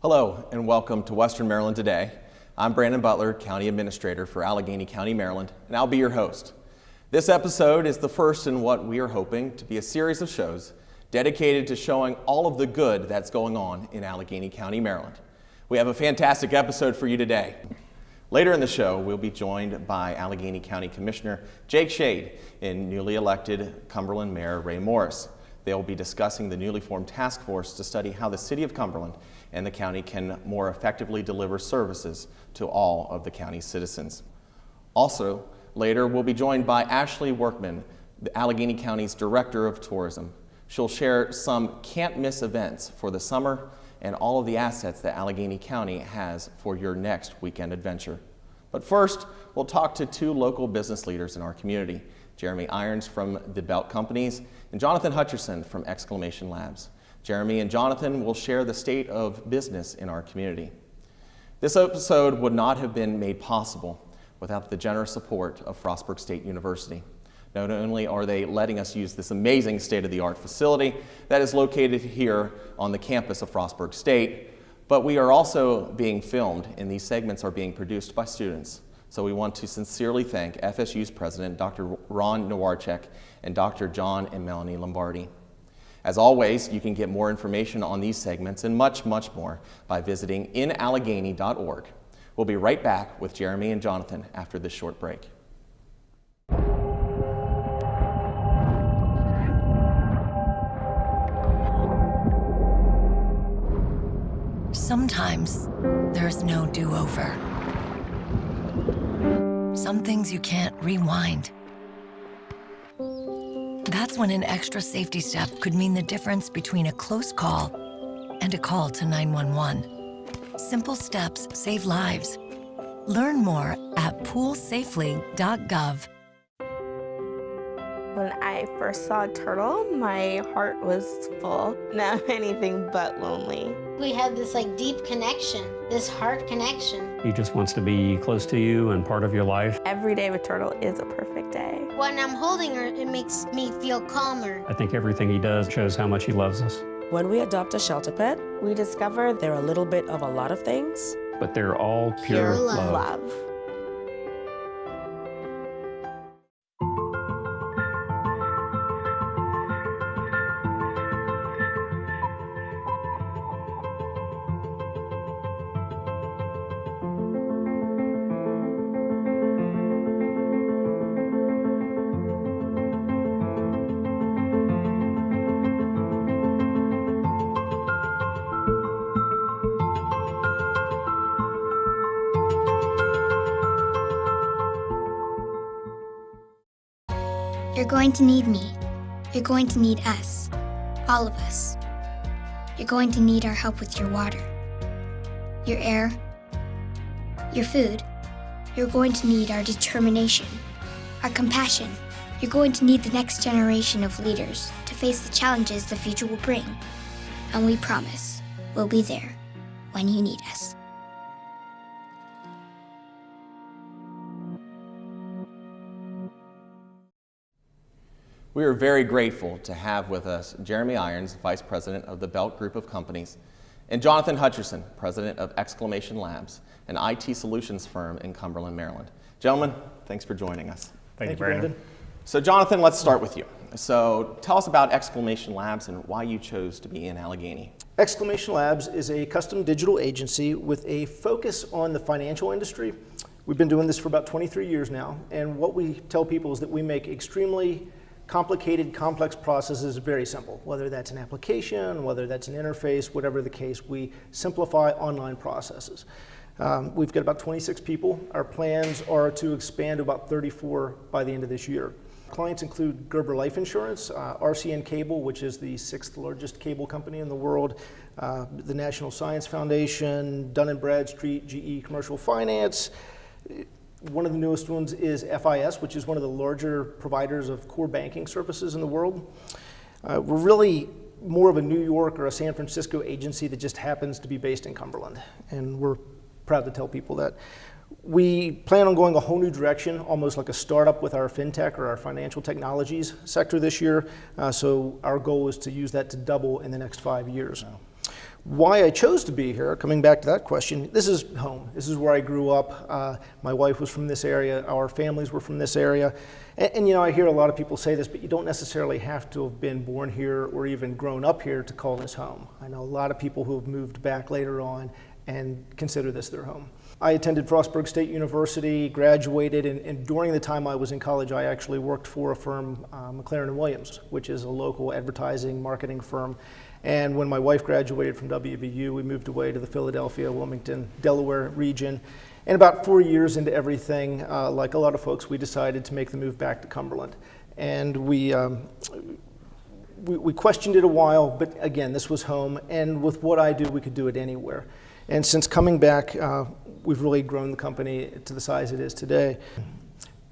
Hello and welcome to Western Maryland Today. I'm Brandon Butler, County Administrator for Allegheny County, Maryland, and I'll be your host. This episode is the first in what we are hoping to be a series of shows dedicated to showing all of the good that's going on in Allegheny County, Maryland. We have a fantastic episode for you today. Later in the show, we'll be joined by Allegheny County Commissioner Jake Shade and newly elected Cumberland Mayor Ray Morris. They will be discussing the newly formed task force to study how the City of Cumberland and the county can more effectively deliver services to all of the county's citizens. Also, later we'll be joined by Ashley Workman, the Allegheny County's Director of Tourism. She'll share some can't-miss events for the summer and all of the assets that Allegheny County has for your next weekend adventure. But first, we'll talk to two local business leaders in our community, Jeremy Irons from the Belt Companies and Jonathan Hutcherson from Exclamation Labs. Jeremy and Jonathan will share the state of business in our community. This episode would not have been made possible without the generous support of Frostburg State University. Not only are they letting us use this amazing state-of-the-art facility that is located here on the campus of Frostburg State, but we are also being filmed and these segments are being produced by students. So we want to sincerely thank FSU's President, Dr. Ron Nowarchek, and Dr. John and Melanie Lombardi. As always, you can get more information on these segments and much, much more by visiting inallegheny.org. We'll be right back with Jeremy and Jonathan after this short break. Sometimes there's no do-over. Some things you can't rewind. That's when an extra safety step could mean the difference between a close call and a call to 911. Simple steps save lives. Learn more at poolsafely.gov. When I first saw a turtle, my heart was full. Now I'm anything but lonely. We had this deep connection, this heart connection. He just wants to be close to you and part of your life. Every day with Turtle is a perfect day. When I'm holding her, it makes me feel calmer. I think everything he does shows how much he loves us. When we adopt a shelter pet, We discover they're a little bit of a lot of things. But they're all pure Pure love. love. You're going to need me. You're going to need us. All of us. You're going to need our help with your water, your air, your food. You're going to need our determination, our compassion. You're going to need the next generation of leaders to face the challenges the future will bring. And we promise we'll be there when you need us. We are very grateful to have with us Jeremy Irons, Vice President of the Belt Group of Companies, and Jonathan Hutcherson, President of Exclamation Labs, an IT solutions firm in Cumberland, Maryland. Gentlemen, thanks for joining us. Thank you, Brandon. So Jonathan, let's start with you. So tell us about Exclamation Labs and why you chose to be in Allegheny. Exclamation Labs is a custom digital agency with a focus on the financial industry. We've been doing this for about 23 years now, and what we tell people is that we make extremely complicated, complex processes very simple. Whether that's an application, whether that's an interface, whatever the case, we simplify online processes. We've got about 26 people. Our plans are to expand to about 34 by the end of this year. Clients include Gerber Life Insurance, RCN Cable, which is the 6th largest cable company in the world, the National Science Foundation, Dun & Bradstreet, GE Commercial Finance. One of the newest ones is FIS, which is one of the larger providers of core banking services in the world. We're really more of a New York or a San Francisco agency that just happens to be based in Cumberland, and we're proud to tell people that. We plan on going a whole new direction, almost like a startup with our fintech or our financial technologies sector this year. So our goal is to use that to double in the next 5 years. Why I chose to be here, coming back to that question, this is home. This is where I grew up. My wife was from this area. Our families were from this area. And you know, I hear a lot of people say this, but you don't necessarily have to have been born here or even grown up here to call this home. I know a lot of people who have moved back later on and consider this their home. I attended Frostburg State University, graduated, and during the time I was in college, I actually worked for a firm, McLaren & Williams, which is a local advertising marketing firm. And when my wife graduated from WVU, we moved away to the Philadelphia, Wilmington, Delaware region. And about 4 years into everything, like a lot of folks, we decided to make the move back to Cumberland. And we questioned it a while, but again, this was home. And with what I do, we could do it anywhere. And since coming back, we've really grown the company to the size it is today.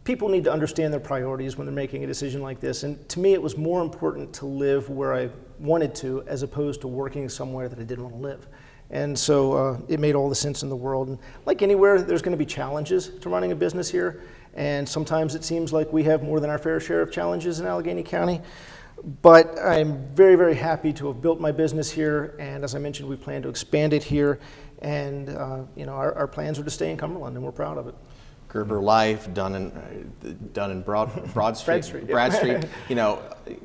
People need to understand their priorities when they're making a decision like this. And to me, it was more important to live where I wanted to as opposed to working somewhere that I didn't want to live. And so it made all the sense in the world. And like anywhere, there's going to be challenges to running a business here. And sometimes it seems like we have more than our fair share of challenges in Allegheny County. But I'm very, very happy to have built my business here. And as I mentioned, we plan to expand it here. And you know, our plans are to stay in Cumberland, and we're proud of it. Gerber Life, Dun and Broad Street, Brad Street. You know,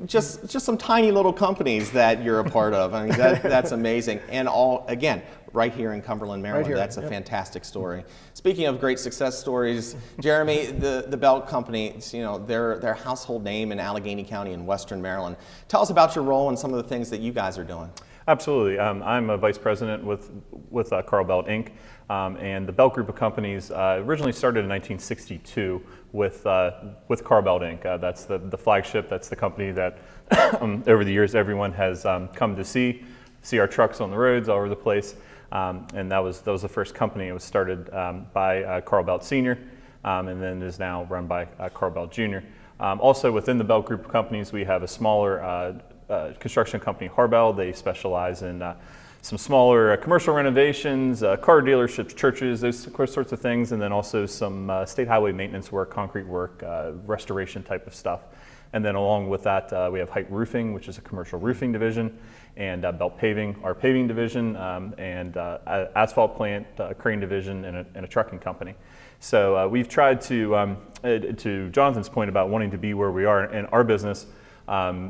just some tiny little companies that you're a part of. I mean, that's amazing. And all, again, right here in Cumberland, Maryland. Right here, that's a fantastic story. Speaking of great success stories, Jeremy, the Belt Company, you know, they're a household name in Allegheny County in Western Maryland. Tell us about your role and some of the things that you guys are doing. Absolutely. I'm a vice president with Carl Belt Inc. And the Belt Group of companies originally started in 1962 with Carl Belt Inc. That's the flagship. That's the company that over the years everyone has come to see our trucks on the roads all over the place. And that was the first company. It was started by Carl Belt Sr. And then is now run by Carl Belt Jr. Also within the Belt Group of companies, we have a smaller construction company, Harbell. They specialize in some smaller commercial renovations, car dealerships, churches, those sorts of things, and then also some state highway maintenance work, concrete work, restoration type of stuff. And then along with that, we have Height Roofing, which is a commercial roofing division, and Belt Paving, our paving division, and asphalt plant, crane division, and a trucking company. So we've tried to Jonathan's point about wanting to be where we are in our business,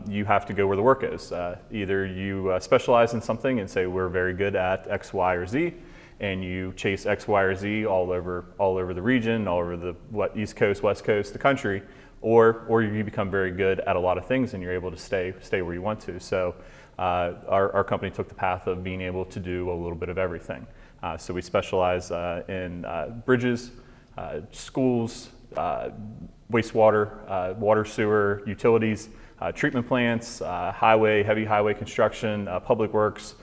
you have to go where the work is. Either you specialize in something and say we're very good at X, Y, or Z, and you chase X, Y, or Z all over the region, all over the East Coast, West Coast, the country, or you become very good at a lot of things and you're able to stay where you want to. So our company took the path of being able to do a little bit of everything. So we specialize in bridges, schools, wastewater, water, sewer, utilities, treatment plants, heavy highway construction, public works,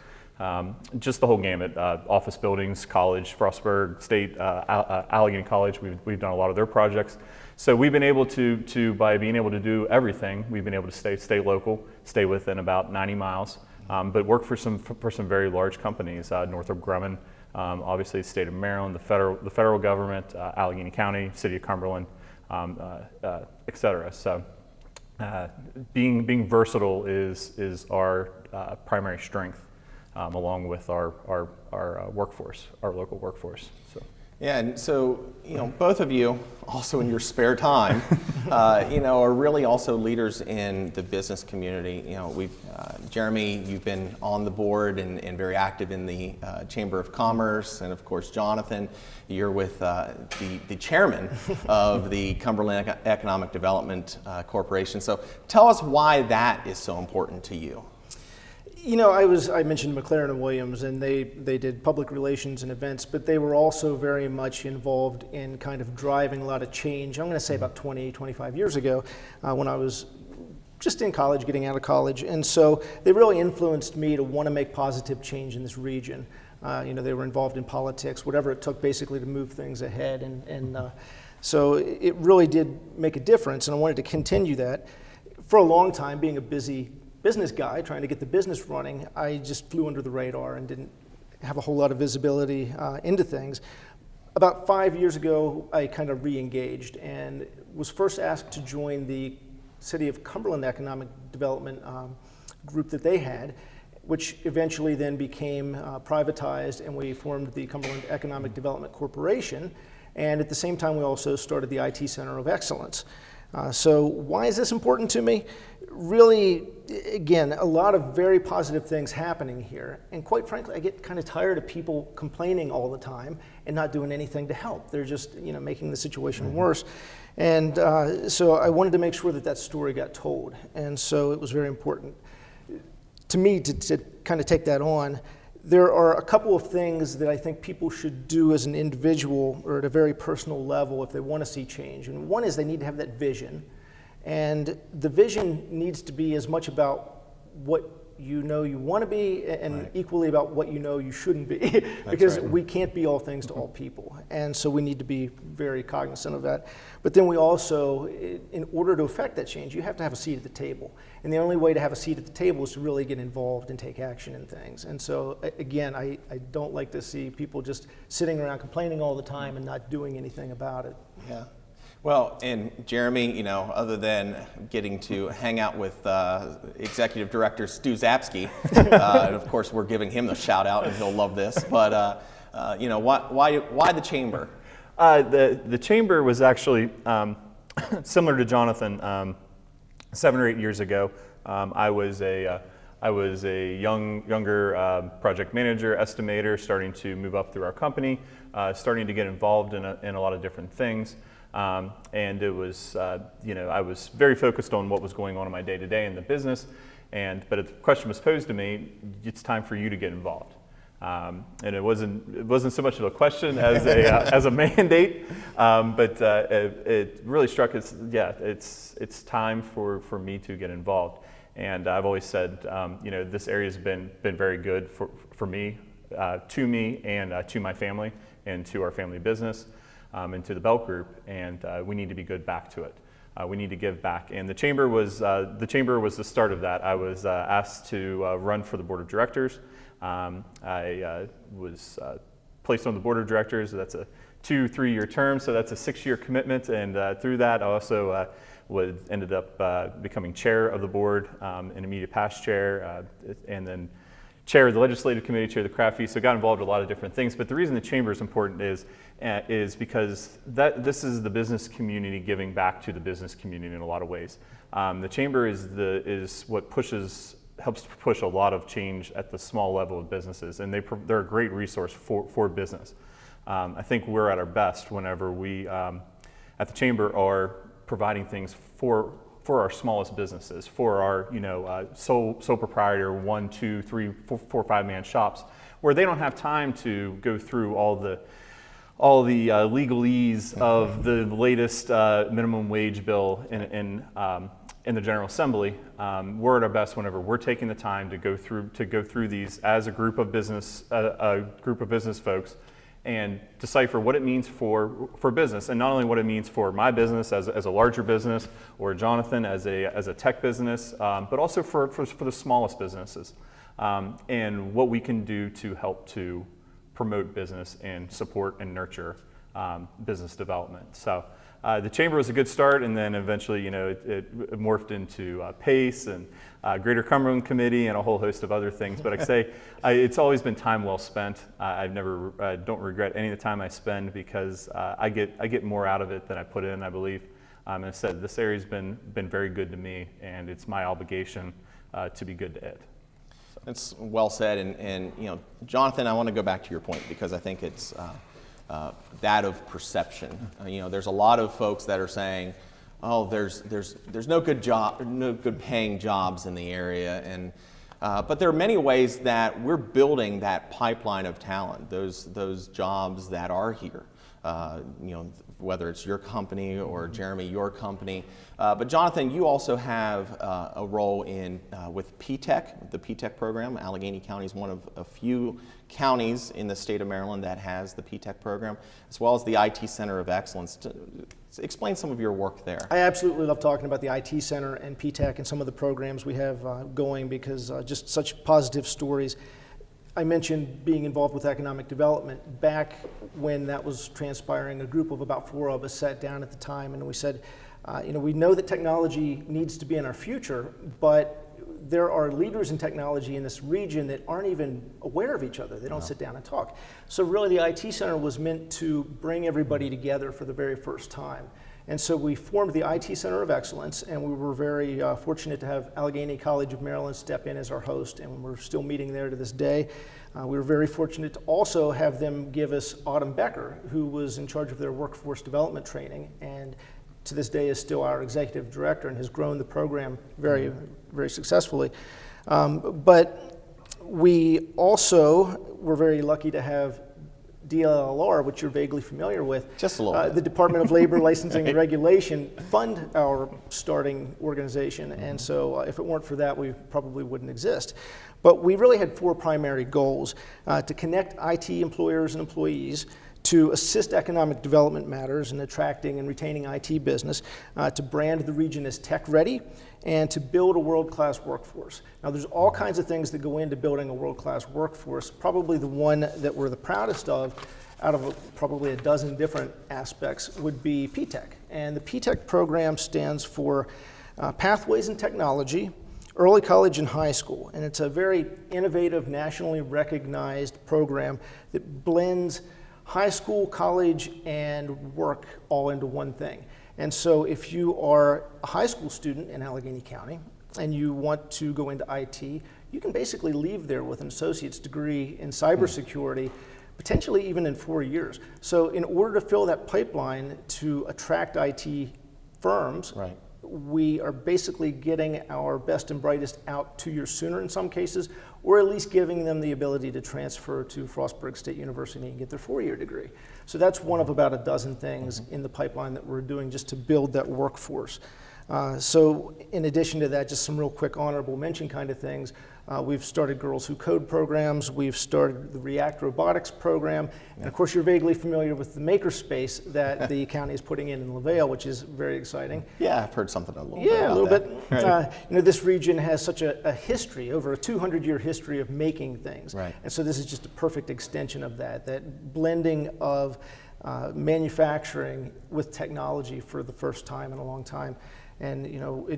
just the whole gamut. Office buildings, college, Frostburg State, Allegheny College, we've done a lot of their projects. So we've been able to by being able to do everything, we've been able to stay local, stay within about 90 miles, but work for some very large companies, Northrop Grumman, obviously the state of Maryland, the federal government, Allegheny County, city of Cumberland, et cetera. So being versatile is our primary strength, along with our workforce, our local workforce. So. Yeah, and so, you know, both of you, also in your spare time, you know, are really also leaders in the business community. You know, Jeremy, you've been on the board and very active in the Chamber of Commerce, and of course, Jonathan, you're with the chairman of the Cumberland Economic Development Corporation. So tell us why that is so important to you. You know, I mentioned McLaren & Williams, and they did public relations and events, but they were also very much involved in kind of driving a lot of change. I'm going to say about 20, 25 years ago, when I was just in college, getting out of college. And so they really influenced me to want to make positive change in this region. You know, they were involved in politics, whatever it took basically to move things ahead. And so it really did make a difference, and I wanted to continue that. For a long time, being a busy business guy trying to get the business running, I just flew under the radar and didn't have a whole lot of visibility into things. About 5 years ago, I kind of re-engaged and was first asked to join the City of Cumberland Economic Development group that they had. which eventually then became privatized, and we formed the Cumberland Economic Development Corporation. And at the same time, we also started the IT Center of Excellence. So why is this important to me? Really, again, a lot of very positive things happening here. And quite frankly, I get kind of tired of people complaining all the time and not doing anything to help. They're just, making the situation worse. And so I wanted to make sure that story got told. And so it was very important to me to kind of take that on. There are a couple of things that I think people should do as an individual or at a very personal level if they want to see change. And one is they need to have that vision. And the vision needs to be as much about what you want to be and equally about what you shouldn't be because we can't be all things to all people. And so we need to be very cognizant of that. But then we also, in order to affect that change, you have to have a seat at the table. And the only way to have a seat at the table is to really get involved and take action in things. And so again, I don't like to see people just sitting around complaining all the time and not doing anything about it. Yeah. Well, and Jeremy, other than getting to hang out with Executive Director Stu Zapsky, and of course we're giving him the shout out and he'll love this, but why the Chamber? The Chamber was actually similar to Jonathan. 7 or 8 years ago, I was a younger project manager, estimator, starting to move up through our company, starting to get involved in a lot of different things. And it was, I was very focused on what was going on in my day-to-day in the business. But the question was posed to me, it's time for you to get involved. And it wasn't so much of a question as a mandate, but it really struck us. Yeah, it's time for me to get involved. And I've always said, this area has been very good for me, to me, and to my family, and to our family business, and to the Belt Group. And we need to be good back to it. We need to give back. And the Chamber was the start of that. I was asked to run for the Board of Directors. I was placed on the Board of Directors. That's a 2-3 year term, so that's a 6-year commitment. And through that, I also ended up becoming chair of the board, an immediate past chair, and then chair of the legislative committee, chair of the craft fee. So got involved in a lot of different things. But the reason the Chamber is important is because this is the business community giving back to the business community in a lot of ways. The Chamber is what helps to push a lot of change at the small level of businesses, and they're a great resource for business. I think we're at our best whenever we at the Chamber are providing things for our smallest businesses, for our sole proprietor 1, 2, 3, 4, 5-man shops, where they don't have time to go through all the legalese of the latest minimum wage bill in the General Assembly. We're at our best whenever we're taking the time to go through these as a group of business folks and decipher what it means for business, and not only what it means for my business as a larger business, or Jonathan as a tech business, but also for the smallest businesses, and what we can do to help to promote business and support and nurture business development. So the Chamber was a good start, and then eventually, it morphed into PACE and Greater Cumberland Committee and a whole host of other things. But I say it's always been time well spent. I've never don't regret any of the time I spend, because I get more out of it than I put in, I believe. And I said, this area's been very good to me, and it's my obligation to be good to it. That's well said, and Jonathan, I want to go back to your point, because I think it's that of perception. There's a lot of folks that are saying, "Oh, there's no good paying jobs in the area," and but there are many ways that we're building that pipeline of talent. Those jobs that are here. Whether it's your company or Jeremy, your company. But Jonathan, you also have a role with PTech, the PTech program. Allegheny County is one of a few counties in the state of Maryland that has the PTech program, as well as the IT Center of Excellence. Explain some of your work there. I absolutely love talking about the IT Center and PTech and some of the programs we have going, because just such positive stories. I mentioned being involved with economic development. Back when that was transpiring, a group of about 4 of us sat down at the time and we said, we know that technology needs to be in our future, but there are leaders in technology in this region that aren't even aware of each other. They don't sit down and talk. So really the IT Center was meant to bring everybody together for the very first time. And so we formed the IT Center of Excellence, and we were very fortunate to have Allegheny College of Maryland step in as our host, and we're still meeting there to this day. We were very fortunate to also have them give us Autumn Becker, who was in charge of their workforce development training, and to this day is still our executive director and has grown the program very, very successfully. But we also were very lucky to have DLLR, which you're vaguely familiar with. Just a little bit. The Department of Labor Licensing and Regulation fund our starting organization, and so if it weren't for that, we probably wouldn't exist. But we really had 4 primary goals: to connect IT employers and employees, to assist economic development matters in attracting and retaining IT business, to brand the region as tech-ready, and to build a world-class workforce. Now, there's all kinds of things that go into building a world-class workforce. Probably the one that we're the proudest of, out of probably a dozen different aspects, would be PTech. And the PTech program stands for Pathways in Technology, Early College and High School. And it's a very innovative, nationally recognized program that blends high school, college, and work all into one thing. And so if you are a high school student in Allegheny County and you want to go into IT, you can basically leave there with an associate's degree in cybersecurity, potentially even in 4 years. So in order to fill that pipeline to attract IT firms, Right. we are basically getting our best and brightest out 2 years sooner in some cases, or at least giving them the ability to transfer to Frostburg State University and get their 4-year degree. So that's one of about a dozen things in the pipeline that we're doing just to build that workforce. So in addition to that, just some real quick honorable mention kind of things. We've started Girls Who Code programs, we've started the React Robotics program, and of course you're vaguely familiar with the makerspace that the county is putting in LaVale, which is very exciting. Yeah, I've heard something a little bit Yeah, about a little that. bit. Right. You know, this region has such a history, over a 200-year history of making things. Right. And so this is just a perfect extension of that blending of manufacturing with technology for the first time in a long time. And you know,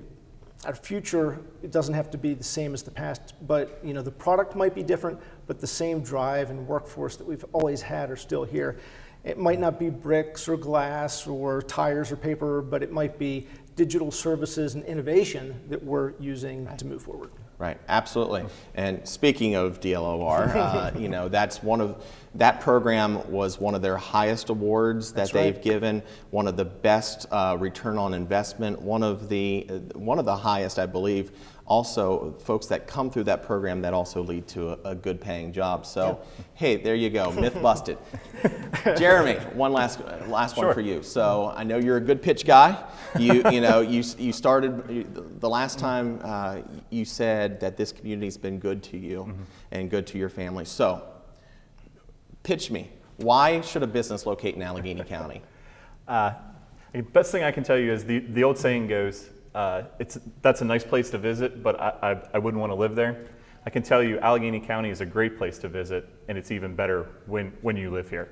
our future, it doesn't have to be the same as the past, but you know, the product might be different, but the same drive and workforce that we've always had are still here. It might not be bricks or glass or tires or paper, but it might be digital services and innovation that we're using to move forward. Right, absolutely. And speaking of DLOR, you know, that program was one of their highest awards that they've given, one of the best return on investment, one of the highest, I believe. Also, folks that come through that program that also lead to a good paying job. So, hey, there you go, myth busted. Jeremy, one last one for you. So I know you're a good pitch guy. You started the last time you said that this community's been good to you and good to your family. So pitch me. Why should a business locate in Allegheny County? The best thing I can tell you is the old saying goes, that's a nice place to visit, but I wouldn't want to live there. I can tell you Allegheny County is a great place to visit, and it's even better when you live here.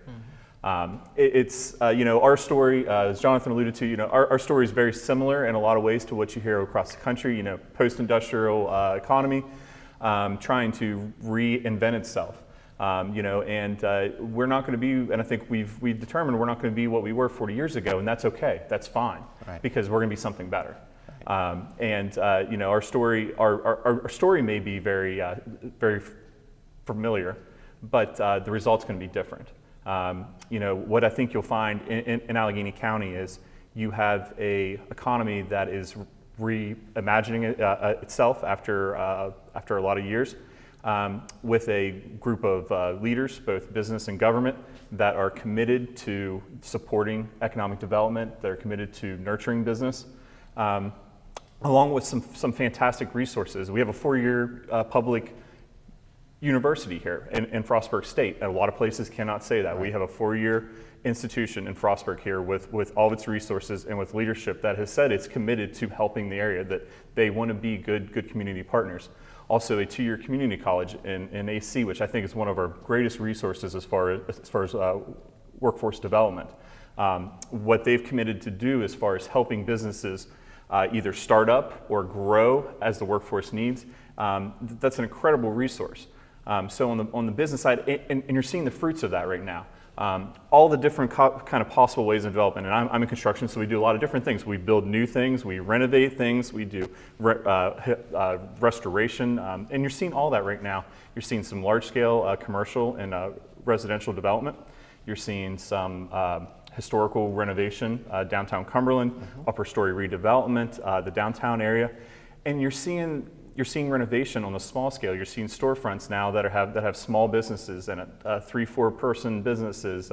Our story, as Jonathan alluded to, our story is very similar in a lot of ways to what you hear across the country. Post-industrial economy, trying to reinvent itself. We're not going to be, and I think we've determined we're not going to be what we were 40 years ago, and that's okay. That's fine, because we're going to be something better. Our story may be very, very familiar, but the result's going to be different. What I think you'll find in Allegheny County is you have a economy that is reimagining itself after a lot of years, with a group of leaders, both business and government, that are committed to supporting economic development, that are committed to nurturing business, along with some fantastic resources. We have a 4-year public university here in Frostburg State. And a lot of places cannot say that. Right. We have a 4-year institution in Frostburg here with all of its resources and with leadership that has said it's committed to helping the area, that they want to be good community partners. Also a 2-year community college in AC, which I think is one of our greatest resources as far as workforce development. What they've committed to do as far as helping businesses either start up or grow as the workforce needs, that's an incredible resource. So on the business side, and you're seeing the fruits of that right now. All the different kind of possible ways of development, and I'm in construction, so we do a lot of different things. We build new things, we renovate things, we do restoration, and you're seeing all that right now. You're seeing some large-scale commercial and residential development. You're seeing some historical renovation, downtown Cumberland, upper story redevelopment, the downtown area, and you're seeing renovation on the small scale. You're seeing storefronts now that have small businesses and 3-4 person businesses,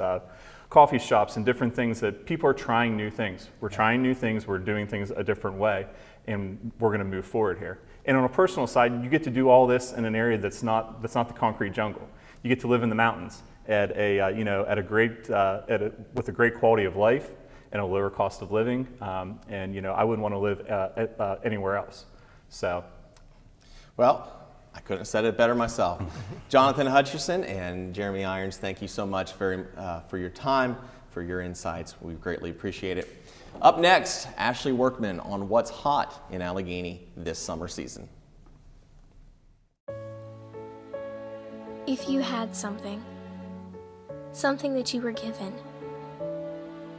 coffee shops, and different things that people are trying new things. We're trying new things. We're doing things a different way, and we're going to move forward here. And on a personal side, you get to do all this in an area that's not the concrete jungle. You get to live in the mountains at with a great quality of life and a lower cost of living. And I wouldn't want to live anywhere else. So. Well, I couldn't have said it better myself. Jonathan Hutchison and Jeremy Irons, thank you so much for your time, for your insights. We greatly appreciate it. Up next, Ashley Workman on what's hot in Allegheny this summer season. If you had something that you were given,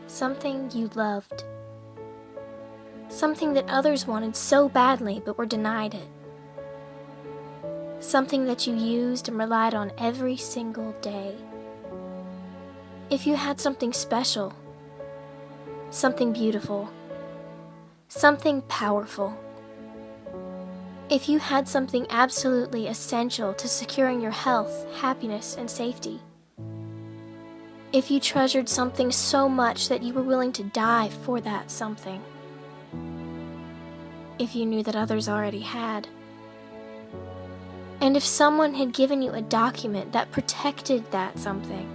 something you loved, something that others wanted so badly but were denied it, something that you used and relied on every single day. If you had something special, something beautiful, something powerful. If you had something absolutely essential to securing your health, happiness, and safety. If you treasured something so much that you were willing to die for that something. If you knew that others already had. And if someone had given you a document that protected that something,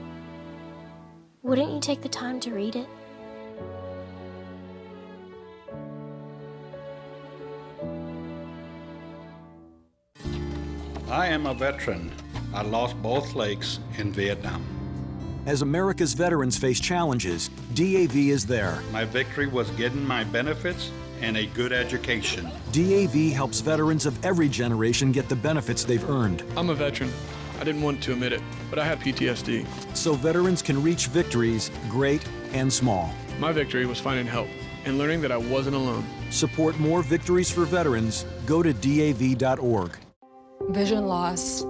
wouldn't you take the time to read it? I am a veteran. I lost both legs in Vietnam. As America's veterans face challenges, DAV is there. My victory was getting my benefits and a good education. DAV helps veterans of every generation get the benefits they've earned. I'm a veteran. I didn't want to admit it, but I have PTSD. So veterans can reach victories, great and small. My victory was finding help and learning that I wasn't alone. Support more victories for veterans. Go to DAV.org. Vision loss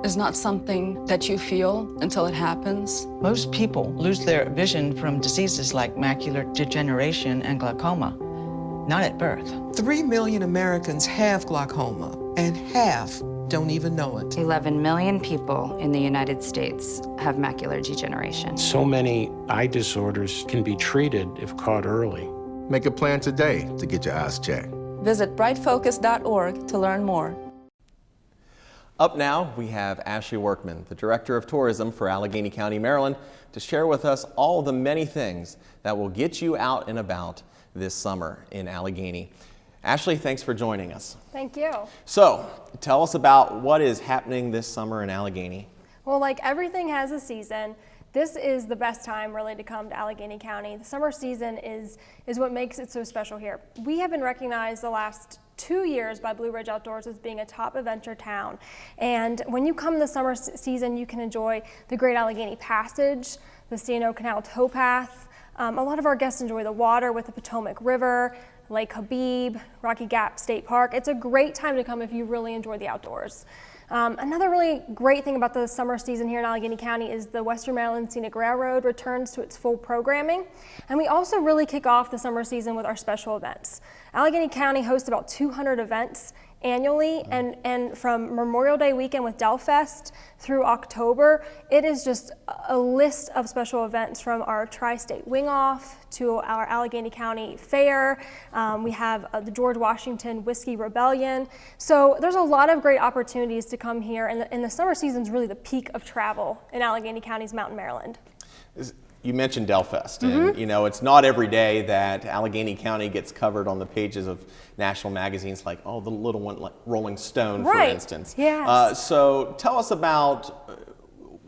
is not something that you feel until it happens. Most people lose their vision from diseases like macular degeneration and glaucoma, not at birth. 3 million Americans have glaucoma, and half don't even know it. 11 million people in the United States have macular degeneration. So many eye disorders can be treated if caught early. Make a plan today to get your eyes checked. Visit brightfocus.org to learn more. Up now, we have Ashley Workman, the Director of Tourism for Allegheny County, Maryland, to share with us all the many things that will get you out and about this summer in Allegheny. Ashley, thanks for joining us. Thank you. So, tell us about what is happening this summer in Allegheny. Well, like everything has a season, this is the best time really to come to Allegheny County. The summer season is what makes it so special here. We have been recognized the last 2 years by Blue Ridge Outdoors as being a top adventure town. And when you come the summer season, you can enjoy the Great Allegheny Passage, the C&O Canal Towpath. A lot of our guests enjoy the water with the Potomac River, Lake Habib, Rocky Gap State Park. It's a great time to come if you really enjoy the outdoors. Another really great thing about the summer season here in Allegheny County is the Western Maryland Scenic Railroad returns to its full programming. And we also really kick off the summer season with our special events. Allegheny County hosts about 200 events annually, and from Memorial Day weekend with Del Fest through October, it is just a list of special events from our Tri-State Wing Off to our Allegheny County Fair. We have the George Washington Whiskey Rebellion. So there's a lot of great opportunities to come here, and the summer season is really the peak of travel in Allegheny County's Mountain Maryland. You mentioned Del Fest, and you know, it's not every day that Allegheny County gets covered on the pages of national magazines like, oh, the little one, like Rolling Stone, for instance. Yes. So tell us about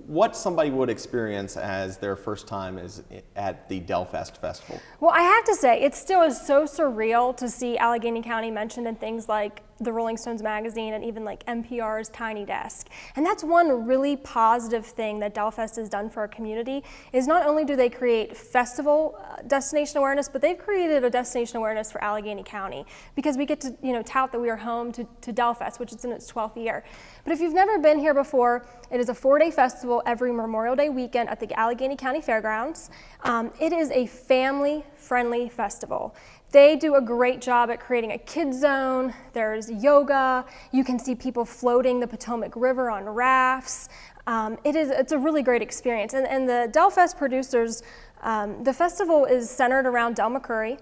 what somebody would experience as their first time is at the Delfest Festival. Well, I have to say, it still is so surreal to see Allegheny County mentioned in things like the Rolling Stones magazine and even like NPR's Tiny Desk. And that's one really positive thing that Delfest has done for our community, is not only do they create festival destination awareness, but they've created a destination awareness for Allegheny County, because we get to tout that we are home to Delfest, which is in its 12th year. But if you've never been here before, it is a 4-day festival every Memorial Day weekend at the Allegheny County Fairgrounds. It is a family-friendly festival. They do a great job at creating a kids zone. There's yoga. You can see people floating the Potomac River on rafts. It's a really great experience. And the Delfest producers, the festival is centered around Del McCoury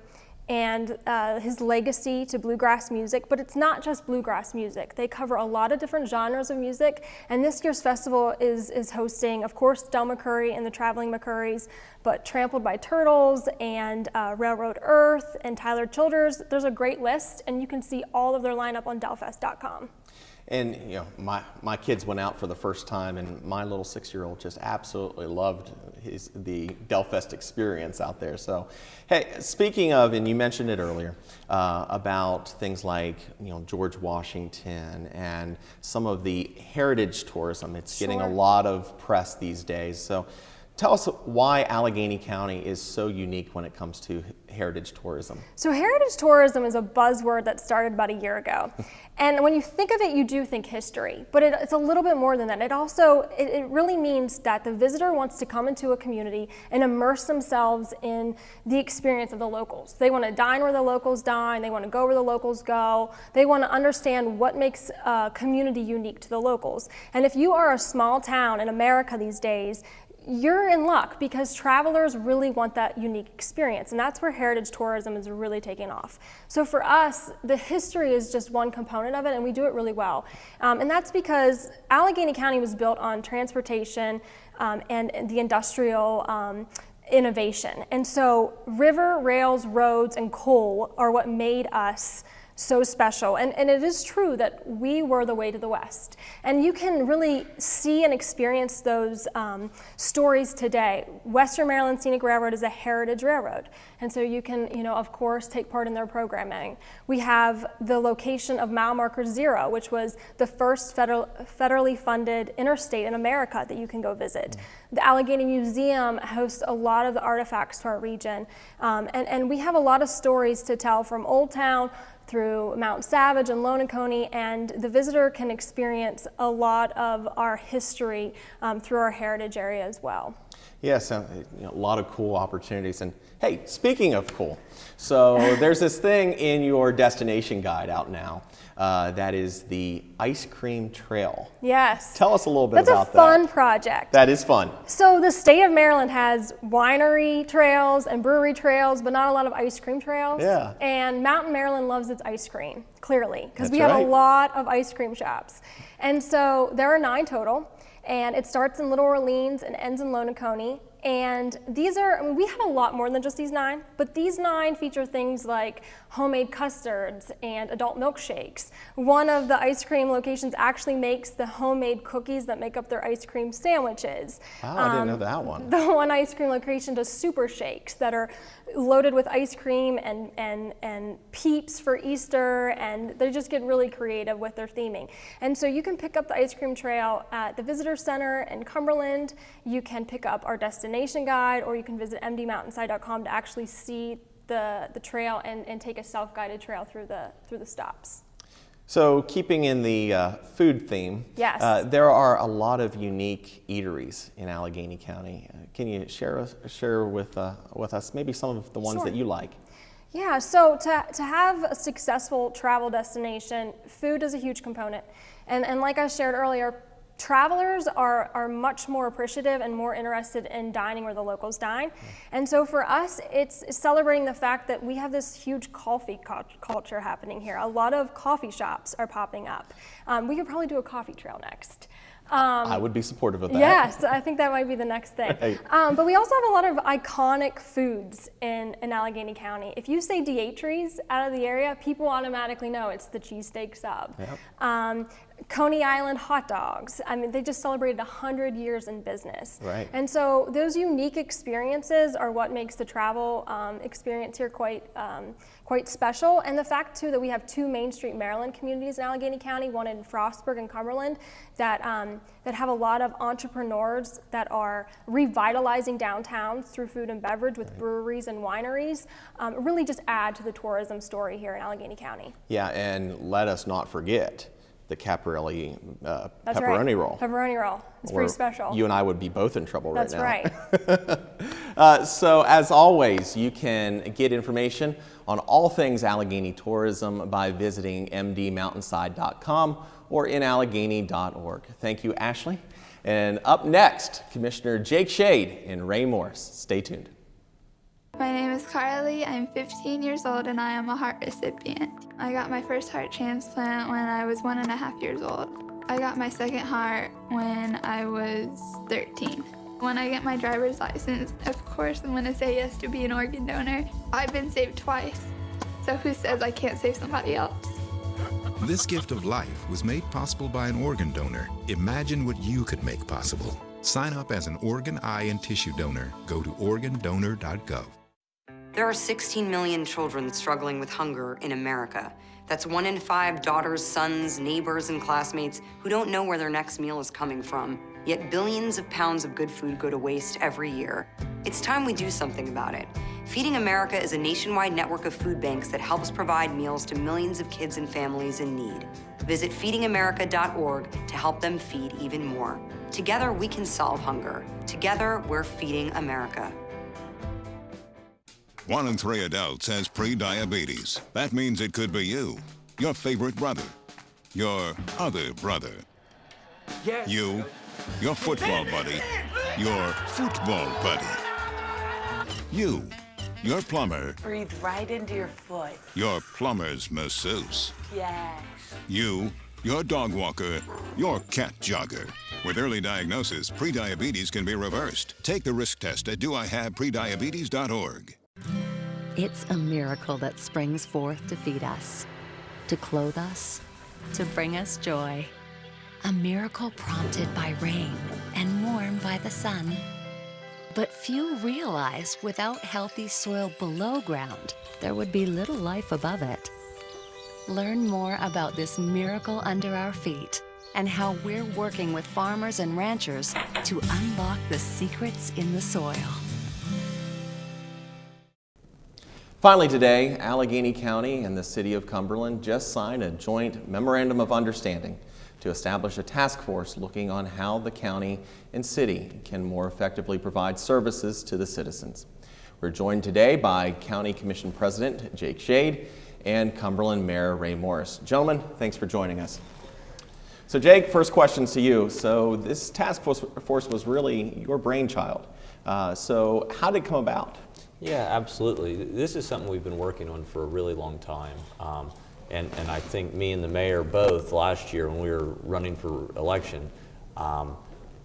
and his legacy to bluegrass music, but it's not just bluegrass music. They cover a lot of different genres of music, and this year's festival is hosting, of course, Del McCoury and the Traveling McCourys, but Trampled by Turtles and Railroad Earth and Tyler Childers. There's a great list, and you can see all of their lineup on delfest.com. And my kids went out for the first time, and my little 6-year-old just absolutely loved the Delfest experience out there. So, hey, speaking of, and you mentioned it earlier, about things like George Washington and some of the heritage tourism. It's getting a lot of press these days. So, tell us why Allegheny County is so unique when it comes to heritage tourism. So heritage tourism is a buzzword that started about a year ago. And when you think of it, you do think history, but it's a little bit more than that. It really means that the visitor wants to come into a community and immerse themselves in the experience of the locals. They want to dine where the locals dine, they want to go where the locals go, they want to understand what makes a community unique to the locals. And if you are a small town in America these days, you're in luck, because travelers really want that unique experience, and that's where heritage tourism is really taking off. So for us, the history is just one component of it, and we do it really well. And that's because Allegheny County was built on transportation and the industrial innovation. And so river, rails, roads, and coal are what made us so special. And it is true that we were the way to the West. And you can really see and experience those stories today. Western Maryland Scenic Railroad is a heritage railroad. And so you can, of course, take part in their programming. We have the location of Mile Marker Zero, which was the first federally funded interstate in America that you can go visit. The Allegheny Museum hosts a lot of the artifacts to our region. And we have a lot of stories to tell from Old Town through Mount Savage and Lonacone, and the visitor can experience a lot of our history through our heritage area as well. Yes, a lot of cool opportunities. And hey, speaking of cool, so there's this thing in your destination guide out now that is the ice cream trail. Yes. Tell us a little bit about that. That's a fun project. That is fun. So the state of Maryland has winery trails and brewery trails, but not a lot of ice cream trails. Yeah. And Mountain Maryland loves its ice cream, clearly, because we have a lot of ice cream shops. And so there are 9 total. And it starts in Little Orleans and ends in Lonacone. And these are, we have a lot more than just these 9, but these 9 feature things like homemade custards and adult milkshakes. One of the ice cream locations actually makes the homemade cookies that make up their ice cream sandwiches. Wow, I didn't know that one. The one ice cream location does super shakes that are loaded with ice cream and peeps for Easter, and they just get really creative with their theming. And so you can pick up the ice cream trail at the Visitor Center in Cumberland. You can pick up our destination guide, or you can visit mdmountainside.com to actually see the trail and take a self-guided trail through the stops. So keeping in the food theme, yes. There are a lot of unique eateries in Allegheny County. Can you share with us maybe some of the ones that you like? Yeah, so to have a successful travel destination, food is a huge component. And like I shared earlier, travelers are much more appreciative and more interested in dining where the locals dine. And so for us, it's celebrating the fact that we have this huge coffee culture happening here. A lot of coffee shops are popping up. We could probably do a coffee trail next. I would be supportive of that. Yes, I think that might be the next thing. Right. But we also have a lot of iconic foods in Allegheny County. If you say Dietry's out of the area, people automatically know it's the cheesesteak sub. Yep. Coney Island hot dogs. I mean, they just celebrated 100 years in business. Right. And so those unique experiences are what makes the travel experience here quite special. And the fact too that we have 2 Main Street Maryland communities in Allegheny County, one in Frostburg and Cumberland, that have a lot of entrepreneurs that are revitalizing downtowns through food and beverage with breweries and wineries, really just add to the tourism story here in Allegheny County. Yeah, and let us not forget the Caparelli That's pepperoni right. roll. Pepperoni roll. It's pretty special. You and I would be both in trouble right now. That's right. So as always, you can get information on all things Allegheny tourism by visiting mdmountainside.com or inallegheny.org. Thank you, Ashley. And up next, Commissioner Jake Shade and Ray Morris. Stay tuned. My name is Carly. I'm 15 years old and I am a heart recipient. I got my first heart transplant when I was 1.5 years old. I got my second heart when I was 13. When I get my driver's license, of course I'm gonna say yes to be an organ donor. I've been saved twice, so who says I can't save somebody else? This gift of life was made possible by an organ donor. Imagine what you could make possible. Sign up as an organ, eye, and tissue donor. Go to organdonor.gov. There are 16 million children struggling with hunger in America. That's 1 in 5 daughters, sons, neighbors, and classmates who don't know where their next meal is coming from. Yet billions of pounds of good food go to waste every year. It's time we do something about it. Feeding America is a nationwide network of food banks that helps provide meals to millions of kids and families in need. Visit feedingamerica.org to help them feed even more. Together, we can solve hunger. Together, we're feeding America. 1 in 3 adults has pre-diabetes. That means it could be you, your favorite brother, your other brother, you, your football buddy, your football buddy, you, your plumber, Breathe right into your foot. your plumber's masseuse, Yes. you, your dog walker, your cat jogger. With early diagnosis, pre-diabetes can be reversed. Take the risk test at doihaveprediabetes.org. It's a miracle that springs forth to feed us, to clothe us, to bring us joy. A miracle prompted by rain and warmed by the sun. But few realize without healthy soil below ground, there would be little life above it. Learn more about this miracle under our feet and how we're working with farmers and ranchers to unlock the secrets in the soil. Finally today, Allegheny County and the City of Cumberland just signed a joint memorandum of understanding to establish a task force looking on how the county and city can more effectively provide services to the citizens. We're joined today by County Commission President Jake Shade and Cumberland Mayor Ray Morris. Gentlemen, thanks for joining us. So Jake, first question to you. So this task force was really your brainchild. So how did it come about? Yeah, absolutely. This is something we've been working on for a really long time. And I think me and the mayor both last year when we were running for election,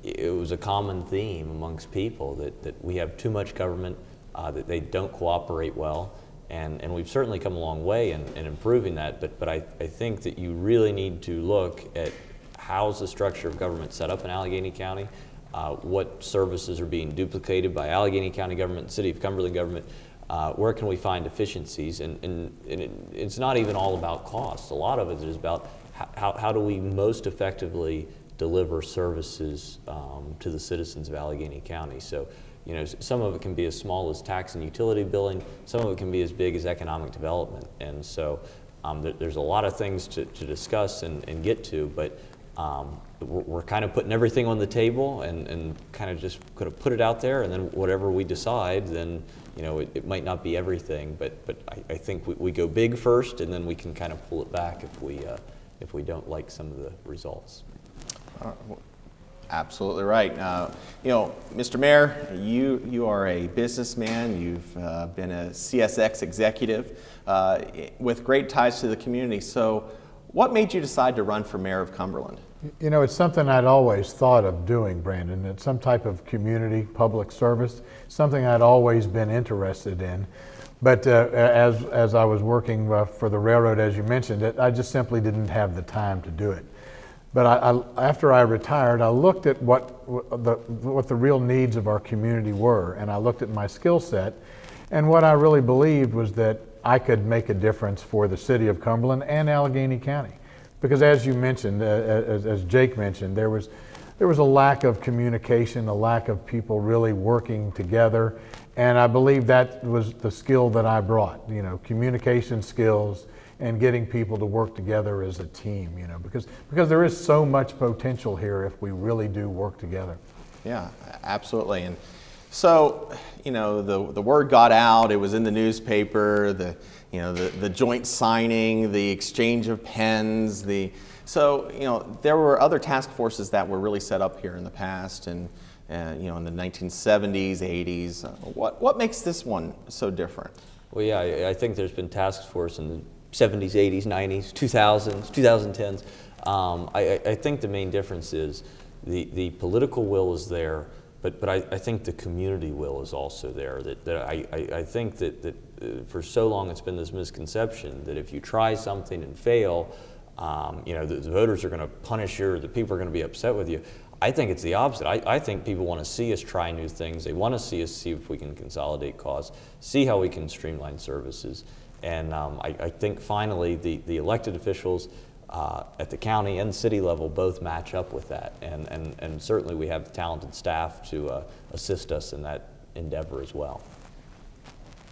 it was a common theme amongst people that we have too much government, that they don't cooperate well. And we've certainly come a long way in improving that, but I think that you really need to look at how's the structure of government set up in Allegheny County, what services are being duplicated by Allegheny County government, City of Cumberland government, where can we find efficiencies, and it's not even all about costs. A lot of it is about how do we most effectively deliver services to the citizens of Allegheny County. So, you know, some of it can be as small as tax and utility billing, some of it can be as big as economic development, and so there's a lot of things to discuss and get to, but we're kind of putting everything on the table and kind of just kind of put it out there, and then whatever we decide, then you know it might not be everything, but I think we go big first, and then we can kind of pull it back if we don't like some of the results. Absolutely right. You know, Mr. Mayor, you are a businessman. You've been a CSX executive with great ties to the community. So what made you decide to run for mayor of Cumberland? You know, it's something I'd always thought of doing, Brandon. It's some type of community public service, something I'd always been interested in. But as I was working for the railroad, as you mentioned, I just simply didn't have the time to do it. But after I retired, I looked at what the real needs of our community were, and I looked at my skill set, and what I really believed was that I could make a difference for the city of Cumberland and Allegheny County. Because as you mentioned, as Jake mentioned, there was a lack of communication, a lack of people really working together, and I believe that was the skill that I brought, communication skills and getting people to work together as a team, because there is so much potential here if we really do work together. Yeah, absolutely. And so, the word got out, it was in the newspaper, the joint signing, the exchange of pens, so there were other task forces that were really set up here in the past, and in the 1970s, 80s. What makes this one so different? Well, yeah, I think there's been task force in the 70s, 80s, 90s, 2000s, 2010s. I think the main difference is the political will is there, but I think the community will is also there. I think that for so long it's been this misconception that if you try something and fail, the voters are going to punish you, or the people are going to be upset with you. I think it's the opposite. I think people want to see us try new things. They want to see us see if we can consolidate costs, see how we can streamline services. And I think finally the elected officials at the county and city level both match up with that. And certainly we have talented staff to assist us in that endeavor as well.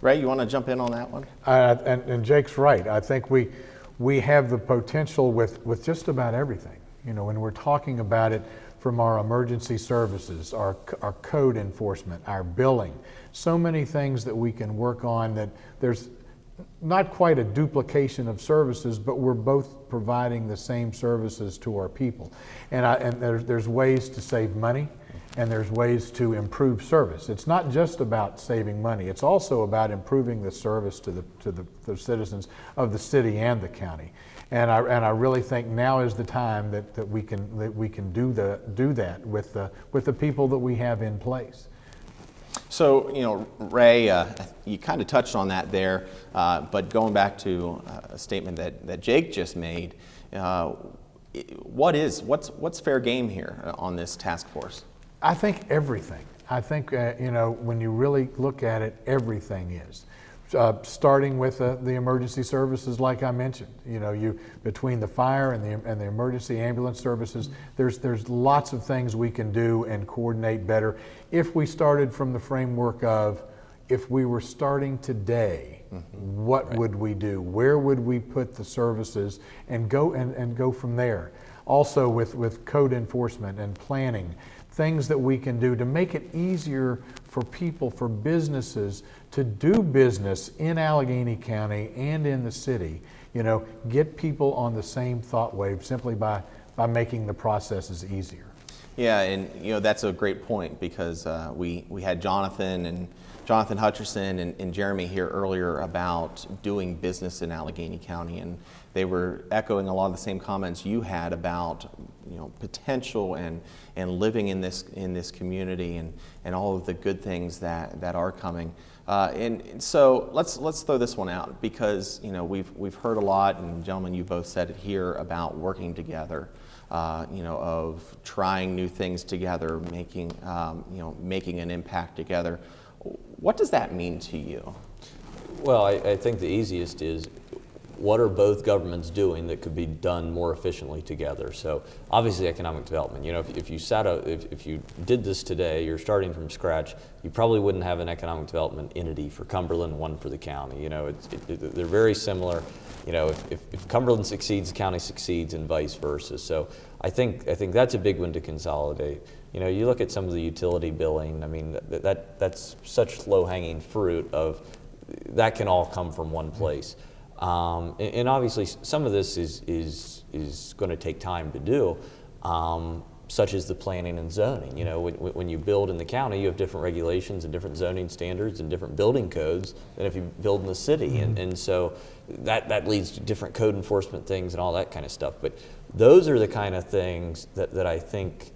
Ray, you want to jump in on that one? And Jake's right. I think we have the potential with just about everything. When we're talking about it, from our emergency services, our code enforcement, our billing, so many things that we can work on, that there's not quite a duplication of services, but we're both providing the same services to our people. And there's ways to save money, and there's ways to improve service. It's not just about saving money, it's also about improving the service to the citizens of the city and the county. And I really think now is the time that we can do that with the people that we have in place. So, Ray, you kind of touched on that there, but going back to a statement that Jake just made, what's fair game here on this task force? I think everything. I think, when you really look at it, everything is. Starting with the emergency services, like I mentioned, between the fire and the emergency ambulance services, there's lots of things we can do and coordinate better. If we started from the framework of, if we were starting today, what would we do? Where would we put the services, and go from there? Also with code enforcement and planning, things that we can do to make it easier for people, for businesses to do business in Allegheny County and in the city. Get people on the same thought wave simply by making the processes easier. Yeah, and that's a great point, because we had Jonathan Hutcherson and Jeremy here earlier about doing business in Allegheny County, and they were echoing a lot of the same comments you had about potential and living in this community and all of the good things that are coming. And so let's throw this one out, because we've heard a lot, and gentlemen, you both said it here, about working together, of trying new things together, making an impact together. What does that mean to you? Well, I think the easiest is, what are both governments doing that could be done more efficiently together? So obviously economic development. If you did this today, you're starting from scratch, you probably wouldn't have an economic development entity for Cumberland, one for the county. They're very similar. If Cumberland succeeds, the county succeeds, and vice versa. So I think that's a big one to consolidate. You look at some of the utility billing. I mean, that's such low-hanging fruit of that can all come from one place. And obviously some of this is going to take time to do, such as the planning and zoning. When you build in the county, you have different regulations and different zoning standards and different building codes than if you build in the city. And so that leads to different code enforcement things and all that kind of stuff. But those are the kind of things that I think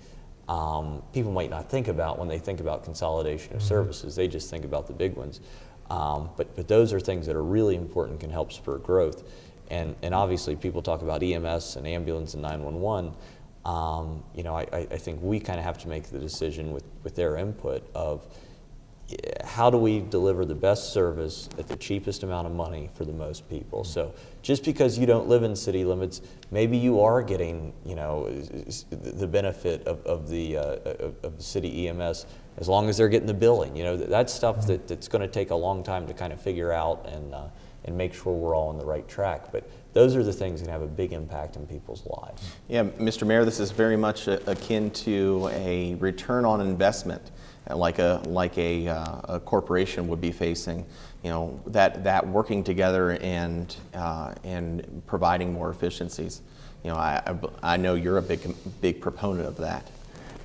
people might not think about when they think about consolidation of services. They just think about the big ones. But those are things that are really important, can help spur growth. And obviously people talk about EMS and ambulance and 911. I think we kind of have to make the decision with their input of how do we deliver the best service at the cheapest amount of money for the most people. So just because you don't live in city limits, maybe you are getting the benefit of the city EMS as long as they're getting the billing. That's stuff that's going to take a long time to kind of figure out and make sure we're all on the right track. But those are the things that have a big impact in people's lives. Yeah, Mr. Mayor, this is very much akin to a return on investment, like a corporation would be facing. That working together and providing more efficiencies. I know you're a big proponent of that.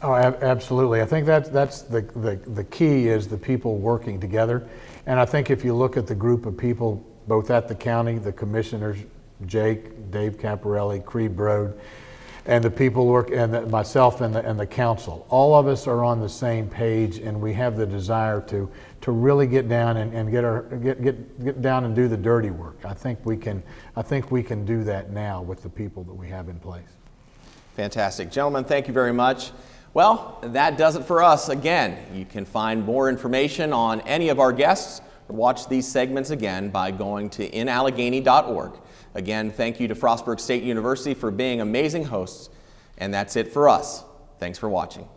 Oh, absolutely. I think that's the key is the people working together. And I think if you look at the group of people, both at the county, the commissioners, Jake, Dave Caparelli, Creed Brode, and the people work, and myself and the council, all of us are on the same page, and we have the desire to really get down and get down and do the dirty work. I think we can do that now with the people that we have in place. Fantastic. Gentlemen, thank you very much. Well, that does it for us. Again, you can find more information on any of our guests or watch these segments again by going to inallegheny.org. Again, thank you to Frostburg State University for being amazing hosts. And that's it for us. Thanks for watching.